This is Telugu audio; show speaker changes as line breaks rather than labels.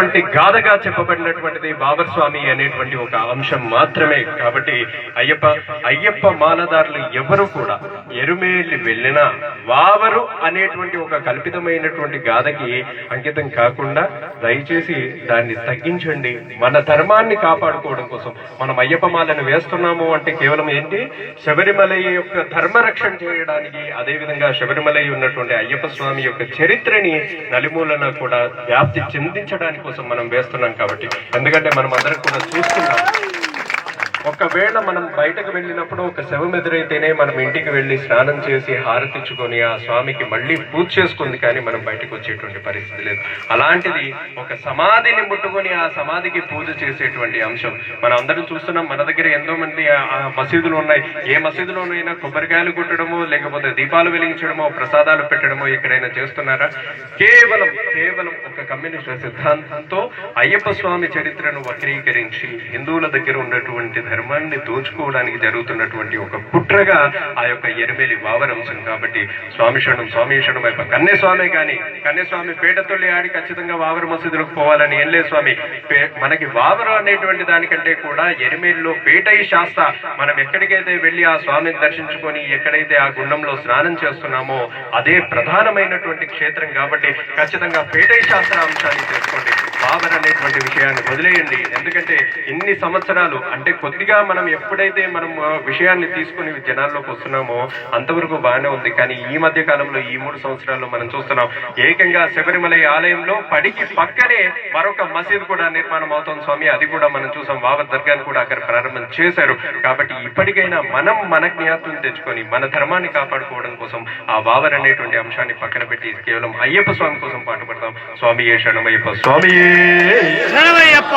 అనేటువంటి గాథగా చెప్పబడినటువంటిది బాబర్ స్వామి అనేటువంటి ఒక అంశం మాత్రమే. కాబట్టి అయ్యప్ప మాలదారులు ఎవరు కూడా ఎరుమేలి వెళ్ళినా వావరు అనేటువంటి ఒక కల్పితమైనటువంటి గాథకి అంకితం కాకుండా దయచేసి దాన్ని తగ్గించండి. మన ధర్మాన్ని కాపాడుకోవడం కోసం మనం అయ్యప్ప మాలను వేస్తున్నాము అంటే కేవలం ఏంటి, శబరిమల యొక్క ధర్మరక్షణ చేయడానికి, అదేవిధంగా శబరిమల ఉన్నటువంటి అయ్యప్ప స్వామి యొక్క చరిత్రని నలుమూలన కూడా వ్యాప్తి చెందించడానికి కోసం మనం వేస్తున్నాం. కాబట్టి ఎందుకంటే మనం అందరం కూడా చూస్తున్నాం, ఒకవేళ మనం బయటకు వెళ్ళినప్పుడు ఒక శవం ఎదురైతేనే మనం ఇంటికి వెళ్ళి స్నానం చేసి హారతిచ్చుకొని ఆ స్వామికి మళ్ళీ పూజ చేసుకుంది, కానీ మనం బయటకు వచ్చేటువంటి పరిస్థితి లేదు. అలాంటిది ఒక సమాధిని ముట్టుకొని ఆ సమాధికి పూజ చేసేటువంటి అంశం మనం అందరం చూస్తున్నాం. మన దగ్గర ఎంతో మంది మసీదులు ఉన్నాయి. ఏ మసీదులోనైనా కొబ్బరికాయలు కొట్టడమో లేకపోతే దీపాలు వెలిగించడమో ప్రసాదాలు పెట్టడమో ఎక్కడైనా చేస్తున్నారా? కేవలం ఒక కమ్యూనిస్ట్ సిద్ధాంతంతో అయ్యప్ప స్వామి చరిత్రను వక్రీకరించి హిందువుల దగ్గర ఉన్నటువంటి ధర్మాన్ని దోచుకోవడానికి జరుగుతున్నటువంటి ఒక కుట్రగా ఆ యొక్క ఎరుమేలి వావర్ అంశం. కాబట్టి స్వామి శరణం వైపు కన్యస్వామి కానీ కన్యస్వామి పేటతొల్లి ఆడి ఖచ్చితంగా వావర్ మసీదులకు పోవాలని ఏం లేదు స్వామి. మనకి వావరు అనేటువంటి దానికంటే కూడా ఎరుమేలిలో పేటై శాస్త్ర, మనం ఎక్కడికైతే వెళ్ళి ఆ స్వామిని దర్శించుకొని ఎక్కడైతే ఆ గుండంలో స్నానం చేస్తున్నామో అదే ప్రధానమైనటువంటి క్షేత్రం. కాబట్టి ఖచ్చితంగా పేటై శాస్త్ర అంశాన్ని చేసుకోండి. వావర్ అనేటువంటి విషయాన్ని వదిలేయండి. ఎందుకంటే ఇన్ని సంవత్సరాలు అంటే కొద్దిగా మనం ఎప్పుడైతే మనం విషయాన్ని తీసుకుని జనాల్లోకి వస్తున్నామో అంతవరకు బాగానే ఉంది. కానీ ఈ మధ్య కాలంలో ఈ 3 సంవత్సరాల్లో మనం చూస్తున్నాం, ఏకంగా శబరిమల ఆలయంలో పడికి పక్కనే మరొక మసీదు కూడా నిర్మాణం అవుతుంది స్వామి. అది కూడా మనం చూసాం, వావర్ దర్గాను కూడా అక్కడ ప్రారంభం చేశారు. కాబట్టి ఇప్పటికైనా మనం మన జ్ఞాపకం తెచ్చుకొని మన ధర్మాన్ని కాపాడుకోవడం కోసం ఆ వావర్ అనేటువంటి అంశాన్ని పక్కన పెట్టి కేవలం అయ్యప్ప స్వామి కోసం పాటుపడతాం. స్వామియే శరణమయ్యప్ప, స్వామియే శరణమయ్యప్ప.